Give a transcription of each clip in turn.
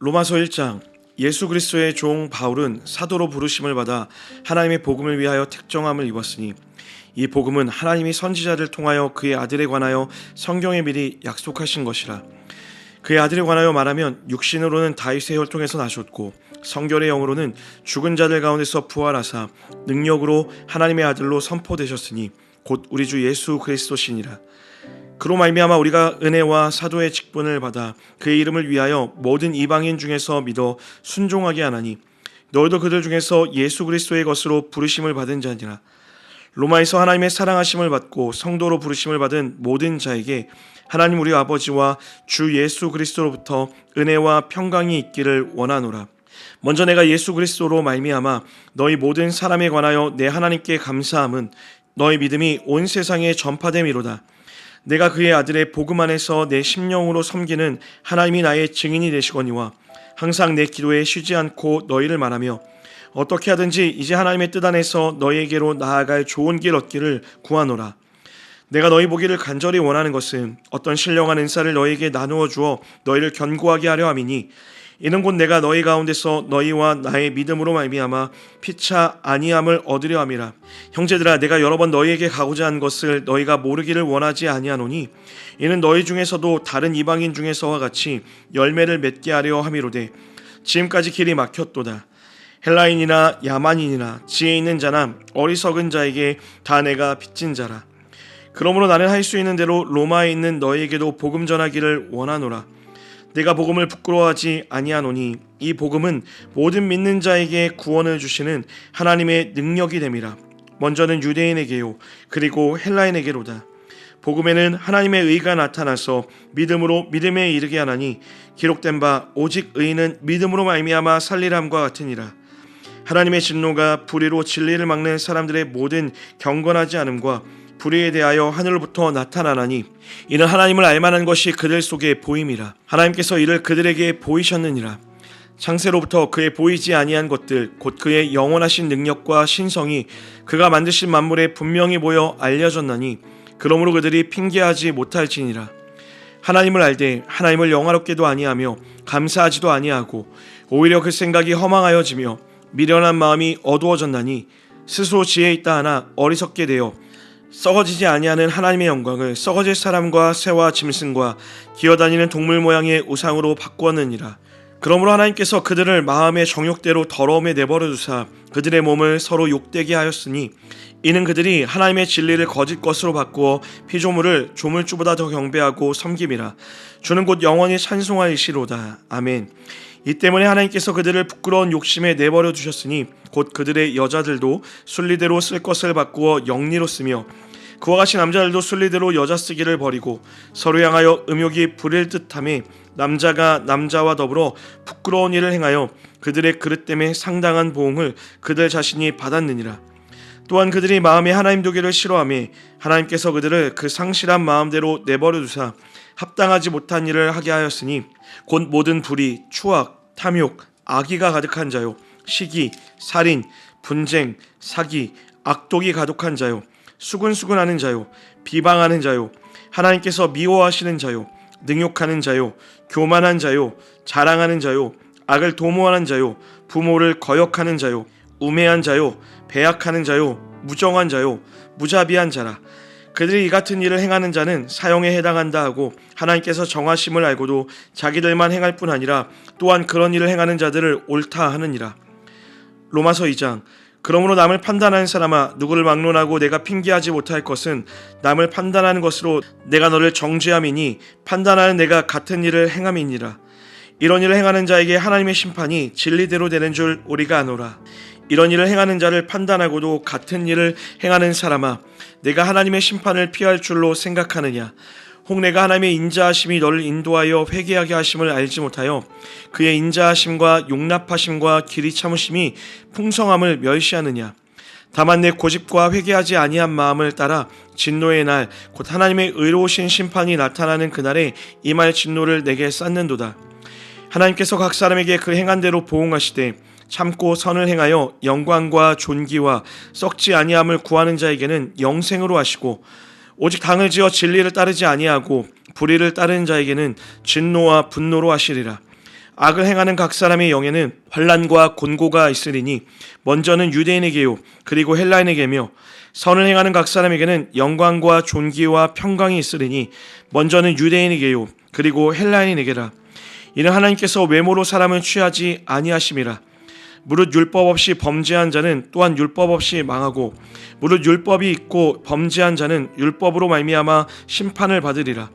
로마서 1장. 예수 그리스도의 종 바울은 사도로 부르심을 받아 하나님의 복음을 위하여 택정함을 입었으니 이 복음은 하나님이 선지자를 통하여 그의 아들에 관하여 성경에 미리 약속하신 것이라. 그의 아들에 관하여 말하면 육신으로는 다윗의 혈통에서 나셨고 성결의 영으로는 죽은 자들 가운데서 부활하사 능력으로 하나님의 아들로 선포되셨으니 곧 우리 주 예수 그리스도시니라. 그로 말미암아 우리가 은혜와 사도의 직분을 받아 그의 이름을 위하여 모든 이방인 중에서 믿어 순종하게 하나니 너희도 그들 중에서 예수 그리스도의 것으로 부르심을 받은 자니라. 로마에서 하나님의 사랑하심을 받고 성도로 부르심을 받은 모든 자에게 하나님 우리 아버지와 주 예수 그리스도로부터 은혜와 평강이 있기를 원하노라. 먼저 내가 예수 그리스도로 말미암아 너희 모든 사람에 관하여 내 하나님께 감사함은 너희 믿음이 온 세상에 전파됨이로다. 내가 그의 아들의 복음 안에서 내 심령으로 섬기는 하나님이 나의 증인이 되시거니와 항상 내 기도에 쉬지 않고 너희를 말하며 어떻게 하든지 이제 하나님의 뜻 안에서 너희에게로 나아갈 좋은 길 얻기를 구하노라. 내가 너희 보기를 간절히 원하는 것은 어떤 신령한 은사를 너희에게 나누어 주어 너희를 견고하게 하려 함이니 이는 곧 내가 너희 가운데서 너희와 나의 믿음으로 말미암아 피차 아니함을 얻으려 함이라. 형제들아, 내가 여러 번 너희에게 가고자 한 것을 너희가 모르기를 원하지 아니하노니 이는 너희 중에서도 다른 이방인 중에서와 같이 열매를 맺게 하려 함이로되 지금까지 길이 막혔도다. 헬라인이나 야만인이나 지혜 있는 자나 어리석은 자에게 다 내가 빚진 자라. 그러므로 나는 할 수 있는 대로 로마에 있는 너희에게도 복음 전하기를 원하노라. 내가 복음을 부끄러워하지 아니하노니 이 복음은 모든 믿는 자에게 구원을 주시는 하나님의 능력이 됨이라. 먼저는 유대인에게요 그리고 헬라인에게로다. 복음에는 하나님의 의가 나타나서 믿음으로 믿음에 이르게 하나니 기록된 바 오직 의인은 믿음으로 말미암아 살리람과 같으니라. 하나님의 진노가 불의로 진리를 막는 사람들의 모든 경건하지 않음과 불의에 대하여 하늘로부터 나타나나니 이는 하나님을 알만한 것이 그들 속에 보임이라. 하나님께서 이를 그들에게 보이셨느니라. 창세로부터 그의 보이지 아니한 것들 곧 그의 영원하신 능력과 신성이 그가 만드신 만물에 분명히 보여 알려졌나니 그러므로 그들이 핑계하지 못할지니라. 하나님을 알되 하나님을 영화롭게도 아니하며 감사하지도 아니하고 오히려 그 생각이 허망하여지며 미련한 마음이 어두워졌나니 스스로 지혜 있다 하나 어리석게 되어 썩어지지 아니하는 하나님의 영광을 썩어질 사람과 새와 짐승과 기어다니는 동물 모양의 우상으로 바꾸었느니라. 그러므로 하나님께서 그들을 마음의 정욕대로 더러움에 내버려 두사 그들의 몸을 서로 욕되게 하였으니 이는 그들이 하나님의 진리를 거짓 것으로 바꾸어 피조물을 조물주보다 더 경배하고 섬김이라. 주는 곧 영원히 찬송할 이시로다. 아멘. 이 때문에 하나님께서 그들을 부끄러운 욕심에 내버려 두셨으니 곧 그들의 여자들도 순리대로 쓸 것을 바꾸어 영리로 쓰며 그와 같이 남자들도 순리대로 여자 쓰기를 버리고 서로 향하여 음욕이 부릴 듯하며 남자가 남자와 더불어 부끄러운 일을 행하여 그들의 그릇됨에 상당한 보응을 그들 자신이 받았느니라. 또한 그들이 마음에 하나님 두기를 싫어하며 하나님께서 그들을 그 상실한 마음대로 내버려 두사 합당하지 못한 일을 하게 하였으니 곧 모든 불의, 추악, 탐욕, 악의가 가득한 자요 시기, 살인, 분쟁, 사기, 악독이 가득한 자요 수근수근하는 자요 비방하는 자요 하나님께서 미워하시는 자요 능욕하는 자요 교만한 자요 자랑하는 자요 악을 도모하는 자요 부모를 거역하는 자요 우매한 자요 배약하는 자요 무정한 자요 무자비한 자라. 그들이 이 같은 일을 행하는 자는 사형에 해당한다 하고 하나님께서 정하심을 알고도 자기들만 행할 뿐 아니라 또한 그런 일을 행하는 자들을 옳다 하느니라. 로마서 2장. 그러므로 남을 판단하는 사람아, 누구를 막론하고 내가 핑계하지 못할 것은 남을 판단하는 것으로 내가 너를 정죄함이니 판단하는 내가 같은 일을 행함이니라. 이런 일을 행하는 자에게 하나님의 심판이 진리대로 되는 줄 우리가 아노라. 이런 일을 행하는 자를 판단하고도 같은 일을 행하는 사람아, 내가 하나님의 심판을 피할 줄로 생각하느냐? 혹 내가 하나님의 인자하심이 너를 인도하여 회개하게 하심을 알지 못하여 그의 인자하심과 용납하심과 길이 참으심이 풍성함을 멸시하느냐? 다만 내 고집과 회개하지 아니한 마음을 따라 진노의 날 곧 하나님의 의로우신 심판이 나타나는 그날에 임할 진노를 내게 쌓는도다. 하나님께서 각 사람에게 그 행한 대로 보응하시되 참고 선을 행하여 영광과 존귀와 썩지 아니함을 구하는 자에게는 영생으로 하시고 오직 당을 지어 진리를 따르지 아니하고 불의를 따르는 자에게는 진노와 분노로 하시리라. 악을 행하는 각 사람의 영에는 환난과 곤고가 있으리니 먼저는 유대인에게요 그리고 헬라인에게며 선을 행하는 각 사람에게는 영광과 존귀와 평강이 있으리니 먼저는 유대인에게요 그리고 헬라인에게라. 이는 하나님께서 외모로 사람을 취하지 아니하심이라. 무릇 율법 없이 범죄한 자는 또한 율법 없이 망하고 무릇 율법이 있고 범죄한 자는 율법으로 말미암아 심판을 받으리라.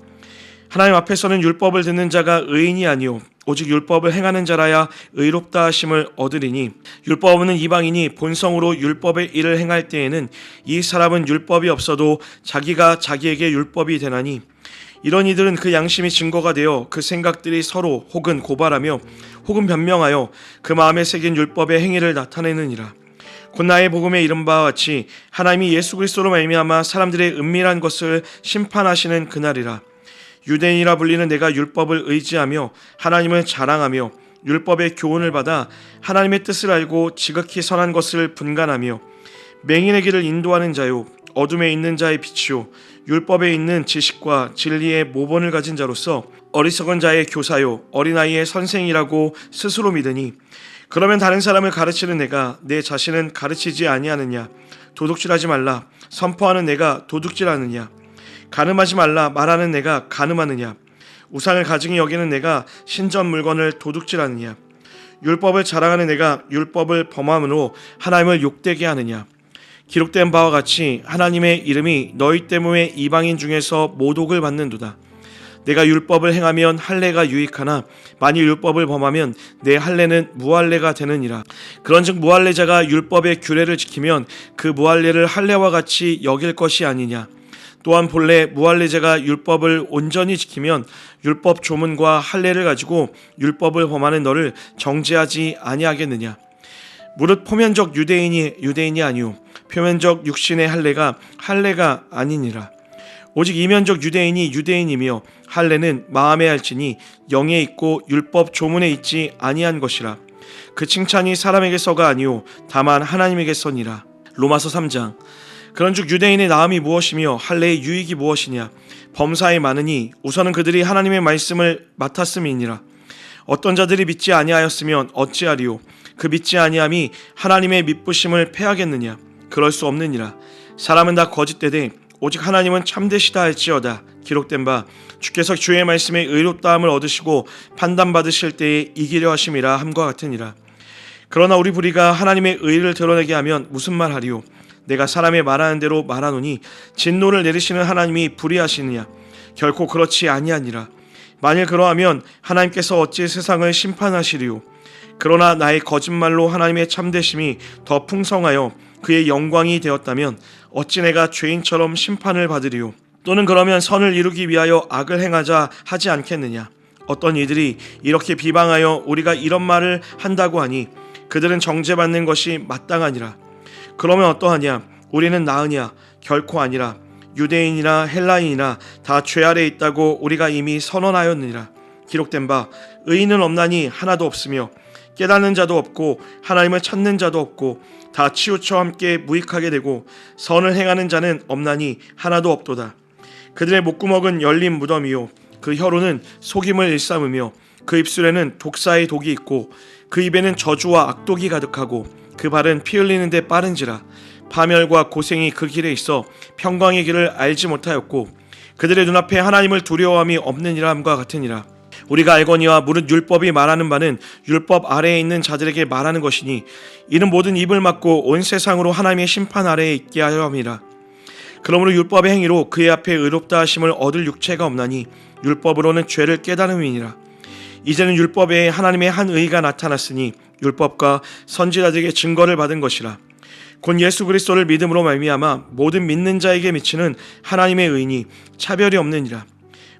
하나님 앞에서는 율법을 듣는 자가 의인이 아니요 오직 율법을 행하는 자라야 의롭다 하심을 얻으리니 율법 없는 이방인이 본성으로 율법의 일을 행할 때에는 이 사람은 율법이 없어도 자기가 자기에게 율법이 되나니 이런 이들은 그 양심이 증거가 되어 그 생각들이 서로 혹은 고발하며 혹은 변명하여 그 마음에 새긴 율법의 행위를 나타내느니라. 곧 나의 복음에 이른 바와 같이 하나님이 예수 그리스도로 말미암아 사람들의 은밀한 것을 심판하시는 그날이라. 유대인이라 불리는 내가 율법을 의지하며 하나님을 자랑하며 율법의 교훈을 받아 하나님의 뜻을 알고 지극히 선한 것을 분간하며 맹인의 길을 인도하는 자요 어둠에 있는 자의 빛이요 율법에 있는 지식과 진리의 모본을 가진 자로서 어리석은 자의 교사요 어린아이의 선생이라고 스스로 믿으니 그러면 다른 사람을 가르치는 내가 내 자신은 가르치지 아니하느냐? 도둑질하지 말라 선포하는 내가 도둑질하느냐? 간음하지 말라 말하는 내가 간음하느냐? 우상을 가증히 여기는 내가 신전 물건을 도둑질하느냐? 율법을 자랑하는 내가 율법을 범함으로 하나님을 욕되게 하느냐? 기록된 바와 같이 하나님의 이름이 너희 때문에 이방인 중에서 모독을 받는도다. 내가 율법을 행하면 할례가 유익하나 만일 율법을 범하면 내 할례는 무할례가 되느니라. 그런즉 무할례자가 율법의 규례를 지키면 그 무할례를 할례와 같이 여길 것이 아니냐. 또한 본래 무할례자가 율법을 온전히 지키면 율법 조문과 할례를 가지고 율법을 범하는 너를 정죄하지 아니하겠느냐. 무릇 표면적 유대인이 아니오 표면적 육신의 할례가 아니니라. 오직 이면적 유대인이 유대인이며 할례는 마음에 할지니 영에 있고 율법 조문에 있지 아니한 것이라. 그 칭찬이 사람에게서가 아니오 다만 하나님에게서니라. 로마서 3장. 그런즉 유대인의 나음이 무엇이며 할례의 유익이 무엇이냐? 범사에 많으니 우선은 그들이 하나님의 말씀을 맡았음이니라. 어떤 자들이 믿지 아니하였으면 어찌하리요? 그 믿지 아니함이 하나님의 믿부심을 패하겠느냐? 그럴 수 없느니라. 사람은 다 거짓되되 오직 하나님은 참되시다 할지어다. 기록된 바 주께서 주의 말씀에 의롭다함을 얻으시고 판단받으실 때에 이기려 하심이라 함과 같으니라. 그러나 우리 불의가 하나님의 의를 드러내게 하면 무슨 말하리요? 내가 사람의 말하는 대로 말하노니 진노를 내리시는 하나님이 불의하시느냐? 결코 그렇지 아니하니라. 만일 그러하면 하나님께서 어찌 세상을 심판하시리요? 그러나 나의 거짓말로 하나님의 참되심이 더 풍성하여 그의 영광이 되었다면 어찌 내가 죄인처럼 심판을 받으리요? 또는 그러면 선을 이루기 위하여 악을 행하자 하지 않겠느냐? 어떤 이들이 이렇게 비방하여 우리가 이런 말을 한다고 하니 그들은 정죄받는 것이 마땅하니라. 그러면 어떠하냐? 우리는 나으냐? 결코 아니라. 유대인이나 헬라인이나 다 죄 아래 있다고 우리가 이미 선언하였느니라. 기록된 바 의인은 없나니 하나도 없으며 깨닫는 자도 없고 하나님을 찾는 자도 없고 다 치우쳐 함께 무익하게 되고 선을 행하는 자는 없나니 하나도 없도다. 그들의 목구멍은 열린 무덤이요 그 혀로는 속임을 일삼으며 그 입술에는 독사의 독이 있고 그 입에는 저주와 악독이 가득하고 그 발은 피 흘리는 데 빠른지라. 파멸과 고생이 그 길에 있어 평강의 길을 알지 못하였고 그들의 눈앞에 하나님을 두려워함이 없느니라 함과 같으니라. 우리가 알거니와 무릇 율법이 말하는 바는 율법 아래에 있는 자들에게 말하는 것이니 이는 모든 입을 막고 온 세상으로 하나님의 심판 아래에 있게 하려 함이라. 그러므로 율법의 행위로 그의 앞에 의롭다 하심을 얻을 육체가 없나니 율법으로는 죄를 깨달음이니라. 이제는 율법 외에 하나님의 한 의가 나타났으니 율법과 선지자들에게 증거를 받은 것이라. 곧 예수 그리스도를 믿음으로 말미암아 모든 믿는 자에게 미치는 하나님의 의니 차별이 없느니라.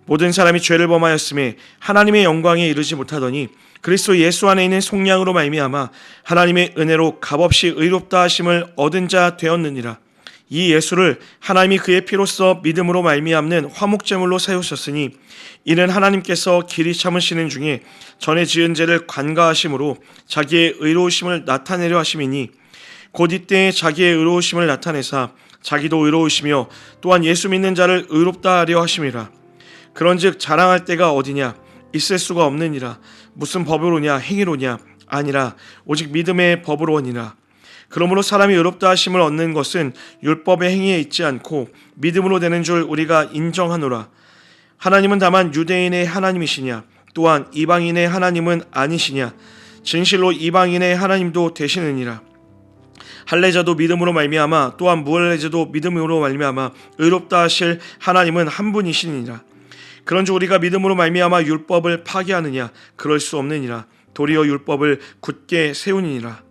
모든 사람이 죄를 범하였음에 하나님의 영광에 이르지 못하더니 그리스도 예수 안에 있는 속량으로 말미암아 하나님의 은혜로 값없이 의롭다 하심을 얻은 자 되었느니라. 이 예수를 하나님이 그의 피로써 믿음으로 말미암는 화목제물로 세우셨으니 이는 하나님께서 길이 참으시는 중에 전에 지은 죄를 관가하심으로 자기의 의로우심을 나타내려 하심이니 곧 이때에 자기의 의로우심을 나타내사 자기도 의로우시며 또한 예수 믿는 자를 의롭다 하려 하심이라. 그런즉 자랑할 때가 어디냐? 있을 수가 없느니라. 무슨 법으로냐 행위로냐 아니라 오직 믿음의 법으로니라. 그러므로 사람이 의롭다 하심을 얻는 것은 율법의 행위에 있지 않고 믿음으로 되는 줄 우리가 인정하노라. 하나님은 다만 유대인의 하나님이시냐 또한 이방인의 하나님은 아니시냐. 진실로 이방인의 하나님도 되시느니라. 할례자도 믿음으로 말미암아 또한 무할례자도 믿음으로 말미암아 의롭다 하실 하나님은 한 분이시니라. 그런즉 우리가 믿음으로 말미암아 율법을 파기하느냐? 그럴 수 없느니라. 도리어 율법을 굳게 세우니라.